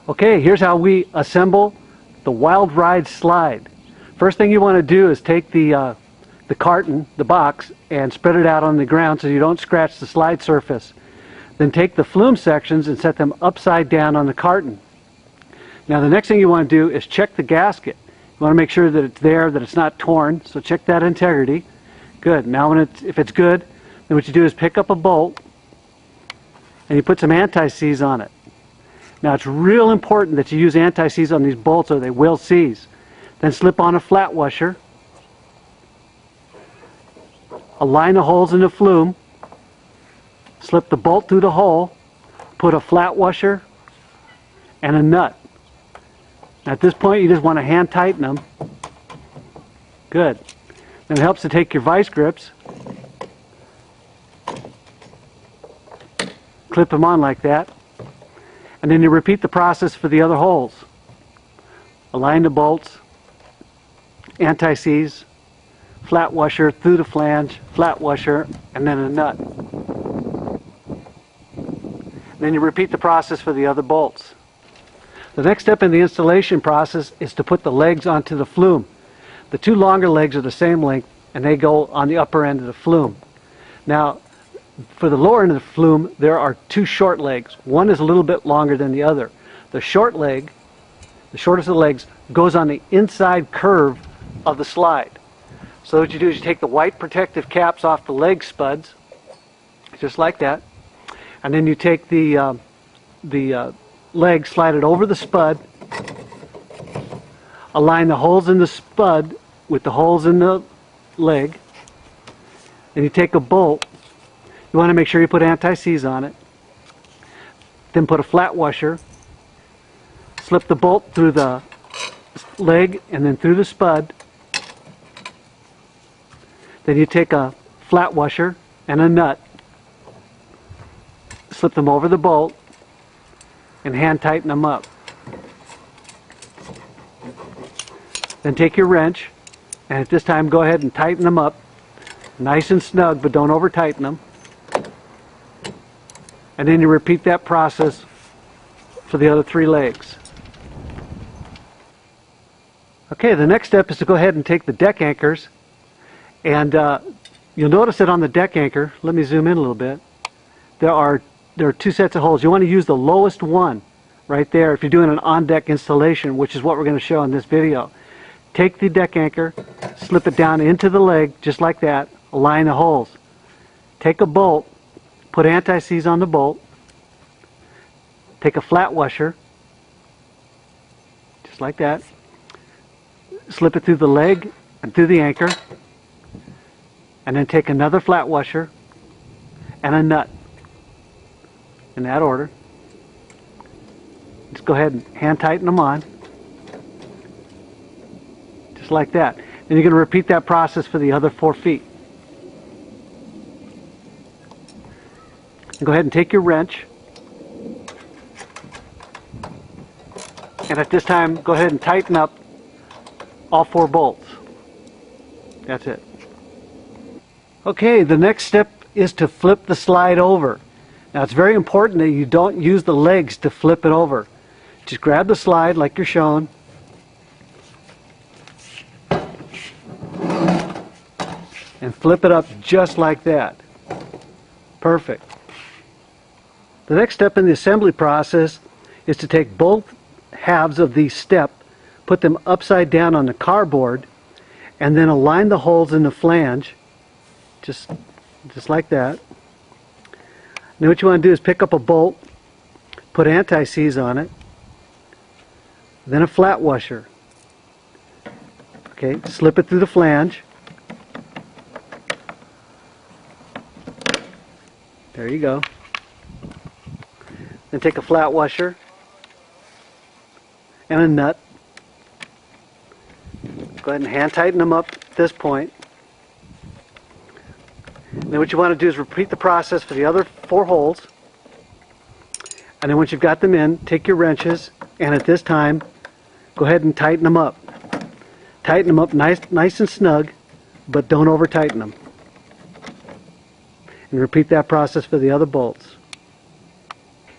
Okay, here's how we assemble the Wild Ride slide. First thing you want to do is take the carton, the box, and spread it out on the ground so you don't scratch the slide surface. Then take the flume sections and set them upside down on the carton. Now the next thing you want to do is check the gasket. You want to make sure that it's there, that it's not torn, so check that integrity. Good. Now if it's good, then what you do is pick up a bolt and you put some anti-seize on it. Now it's real important that you use anti-seize on these bolts or they will seize. Then slip on a flat washer. Align the holes in the flume. Slip the bolt through the hole. Put a flat washer and a nut. Now at this point you just want to hand tighten them. Good. Then it helps to take your vice grips. Clip them on like that. And then you repeat the process for the other holes. Align the bolts, anti-seize, flat washer through the flange, flat washer, and then a nut. And then you repeat the process for the other bolts. The next step in the installation process is to put the legs onto the flume. The two longer legs are the same length and they go on the upper end of the flume. Now, for the lower end of the flume, there are two short legs. One is a little bit longer than the other. The short leg, the shortest of the legs, goes on the inside curve of the slide. So what you do is you take the white protective caps off the leg spuds, just like that, and then you take the leg, slide it over the spud, align the holes in the spud with the holes in the leg, and you take a bolt. You want to make sure you put anti-seize on it. Then put a flat washer. Slip the bolt through the leg and then through the spud. Then you take a flat washer and a nut. Slip them over the bolt and hand tighten them up. Then take your wrench and at this time go ahead and tighten them up. Nice and snug, but don't over tighten them. And then you repeat that process for the other three legs. Okay, the next step is to go ahead and take the deck anchors, and you'll notice that on the deck anchor, let me zoom in a little bit, there are two sets of holes. You want to use the lowest one right there if you're doing an on-deck installation, which is what we're going to show in this video. Take the deck anchor, slip it down into the leg just like that, align the holes. Take a bolt, put anti-seize on the bolt, take a flat washer, just like that, slip it through the leg and through the anchor, and then take another flat washer and a nut, in that order. Just go ahead and hand tighten them on, just like that. Then you're going to repeat that process for the other 4 feet. Go ahead and take your wrench, and at this time go ahead and tighten up all 4 bolts. That's it. Okay, the next step is to flip the slide over. Now it's very important that you don't use the legs to flip it over. Just grab the slide like you're shown, and flip it up just like that. Perfect. The next step in the assembly process is to take both halves of the step, put them upside down on the cardboard, and then align the holes in the flange, just like that. Now what you want to do is pick up a bolt, put anti-seize on it, then a flat washer. Okay, slip it through the flange. There you go. Then take a flat washer and a nut. Go ahead and hand tighten them up at this point. And then what you want to do is repeat the process for the other 4 holes. And then once you've got them in, take your wrenches and at this time go ahead and tighten them up. Tighten them up nice and snug, but don't over tighten them. And repeat that process for the other bolts.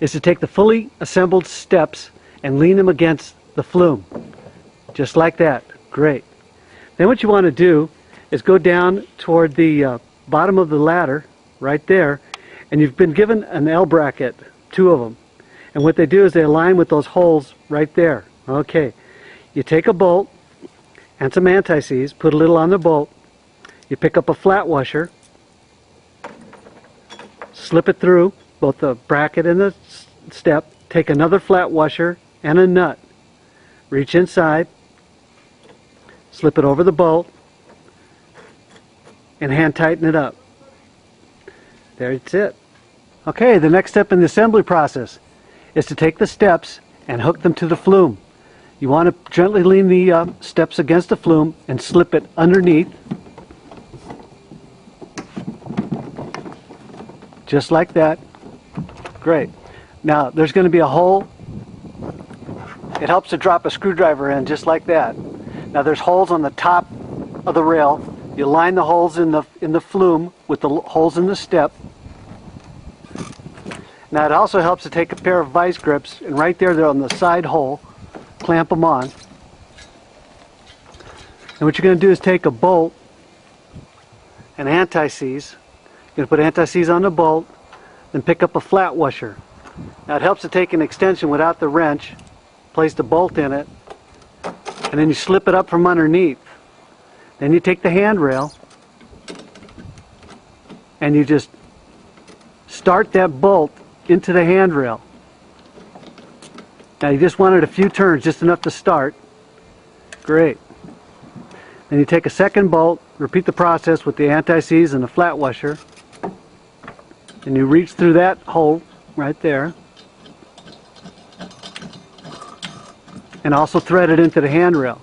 Is to take the fully assembled steps and lean them against the flume. Just like that. Great. Then what you want to do is go down toward the bottom of the ladder, right there, and you've been given an L bracket, 2 of them. And what they do is they align with those holes right there. Okay. You take a bolt and some anti-seize, put a little on the bolt. You pick up a flat washer, slip it through both the bracket and the step, take another flat washer and a nut, reach inside, slip it over the bolt, and hand tighten it up. That's it. Okay, the next step in the assembly process is to take the steps and hook them to the flume. You want to gently lean the steps against the flume and slip it underneath, just like that. Great. Now there's going to be a hole. It helps to drop a screwdriver in just like that. Now there's holes on the top of the rail. You line the holes in the flume with the holes in the step. Now it also helps to take a pair of vice grips, and right there they're on the side hole, clamp them on. And what you're going to do is take a bolt and anti-seize. You're going to put anti-seize on the bolt, then pick up a flat washer. Now it helps to take an extension without the wrench, place the bolt in it, and then you slip it up from underneath. Then you take the handrail and you just start that bolt into the handrail. Now you just wanted a few turns, just enough to start. Great. Then you take a second bolt, repeat the process with the anti-seize and the flat washer, and you reach through that hole right there, and also thread it into the handrail.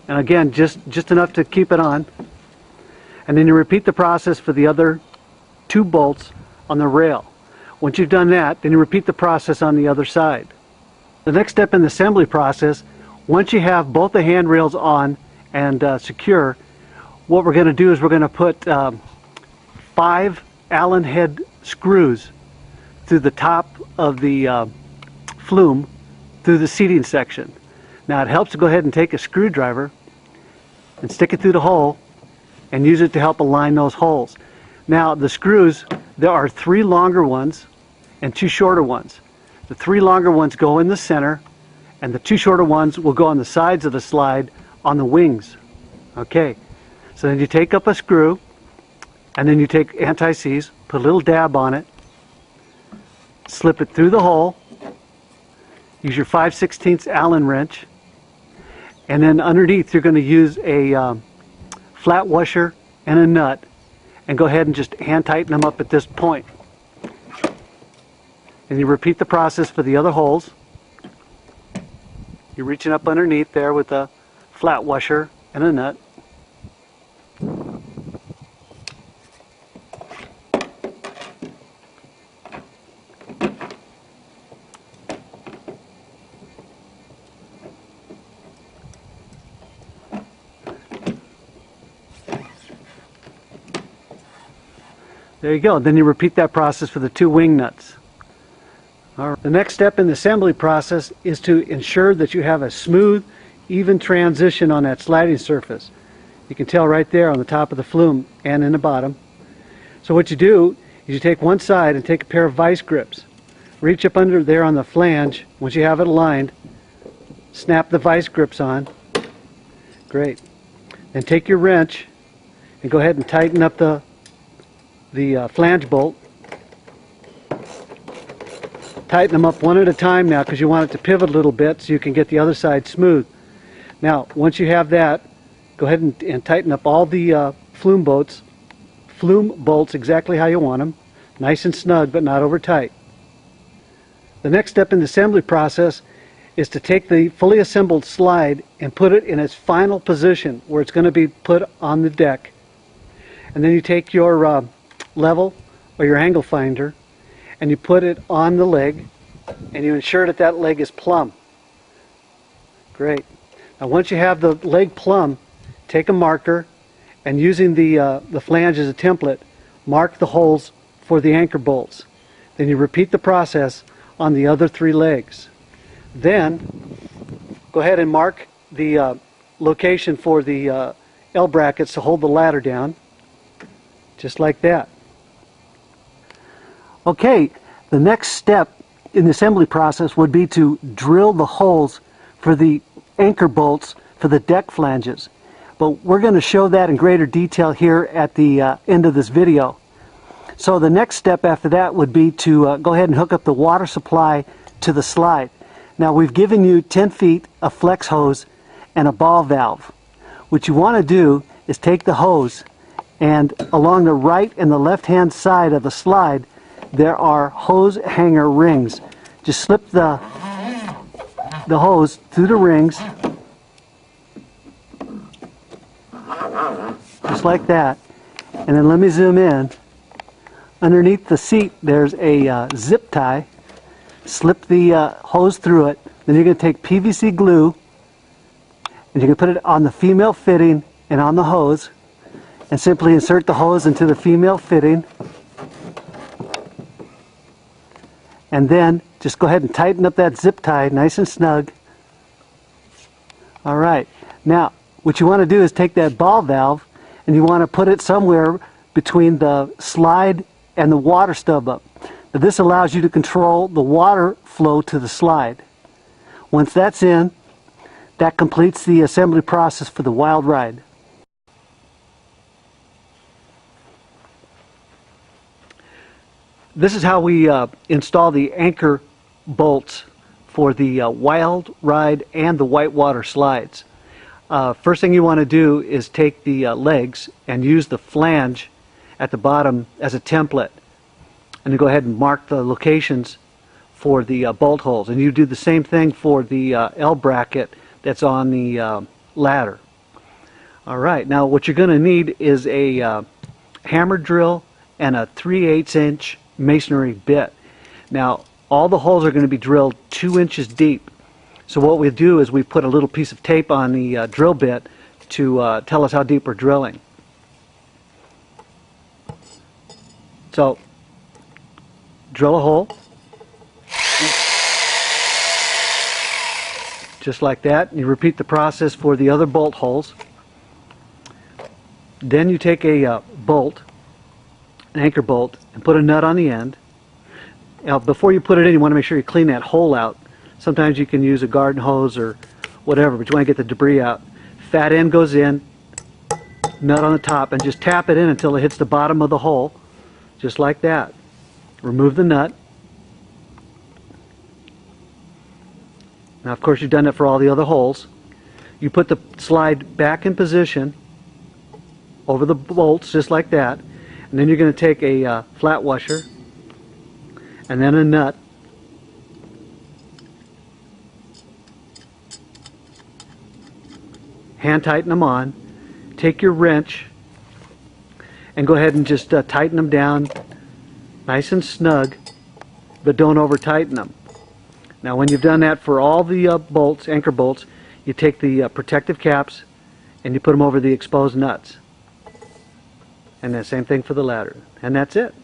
And again, just enough to keep it on. And then you repeat the process for the other 2 bolts on the rail. Once you've done that, then you repeat the process on the other side. The next step in the assembly process, once you have both the handrails on and secure, what we're going to do is we're going to put 5 Allen head screws through the top of the flume through the seating section. Now it helps to go ahead and take a screwdriver and stick it through the hole and use it to help align those holes. Now the screws, there are 3 longer ones and 2 shorter ones. The 3 longer ones go in the center, and the 2 shorter ones will go on the sides of the slide on the wings. Okay, so then you take up a screw, and then you take anti-seize, put a little dab on it, slip it through the hole, use your 5/16 Allen wrench, and then underneath you're going to use a flat washer and a nut, and go ahead and just hand tighten them up at this point. And you repeat the process for the other holes. You're reaching up underneath there with a flat washer and a nut. There you go. Then you repeat that process for the 2 wing nuts. All right. The next step in the assembly process is to ensure that you have a smooth, even transition on that sliding surface. You can tell right there on the top of the flume and in the bottom. So what you do is you take one side and take a pair of vice grips. Reach up under there on the flange. Once you have it aligned, snap the vice grips on. Great. Then take your wrench and go ahead and tighten up the flange bolt. Tighten them up one at a time now, because you want it to pivot a little bit so you can get the other side smooth. Now once you have that, go ahead and tighten up all the flume bolts exactly how you want them, nice and snug but not over tight. The next step in the assembly process is to take the fully assembled slide and put it in its final position where it's going to be put on the deck. And then you take your level or your angle finder and you put it on the leg, and you ensure that that leg is plumb. Great. Now once you have the leg plumb, take a marker and, using the flange as a template, mark the holes for the anchor bolts. Then you repeat the process on the other 3 legs. Then go ahead and mark the location for the L brackets to hold the ladder down, just like that. Okay, the next step in the assembly process would be to drill the holes for the anchor bolts for the deck flanges. But we're going to show that in greater detail here at the end of this video. So the next step after that would be to go ahead and hook up the water supply to the slide. Now we've given you 10 feet of flex hose and a ball valve. What you want to do is take the hose, and along the right and the left hand side of the slide there are hose hanger rings. Just slip the hose through the rings, just like that. And then let me zoom in. Underneath the seat there's a zip tie. Slip the hose through it. Then you're going to take PVC glue and you're going to put it on the female fitting and on the hose, and simply insert the hose into the female fitting, and then just go ahead and tighten up that zip tie nice and snug. Alright, now what you want to do is take that ball valve and you want to put it somewhere between the slide and the water stub up. Now this allows you to control the water flow to the slide. Once that's in, that completes the assembly process for the Wild Ride. This is how we install the anchor bolts for the Wild Ride and the whitewater slides. First thing you want to do is take the legs and use the flange at the bottom as a template, and then go ahead and mark the locations for the bolt holes, and you do the same thing for the L bracket that's on the ladder. Alright, now what you're going to need is a hammer drill and a 3/8 inch masonry bit. Now all the holes are going to be drilled 2 inches deep. So what we do is we put a little piece of tape on the drill bit to tell us how deep we're drilling. So drill a hole just like that. You repeat the process for the other bolt holes. Then you take a bolt, an anchor bolt, and put a nut on the end. Now before you put it in, you want to make sure you clean that hole out. Sometimes you can use a garden hose or whatever, but you want to get the debris out. Fat end goes in, nut on the top, and just tap it in until it hits the bottom of the hole, just like that. Remove the nut. Now of course you've done that for all the other holes. You put the slide back in position over the bolts, just like that. And then you're going to take a flat washer and then a nut, hand tighten them on, take your wrench and go ahead and just tighten them down nice and snug, but don't over tighten them. Now when you've done that for all the bolts, anchor bolts, you take the protective caps and you put them over the exposed nuts. And the same thing for the ladder. And that's it.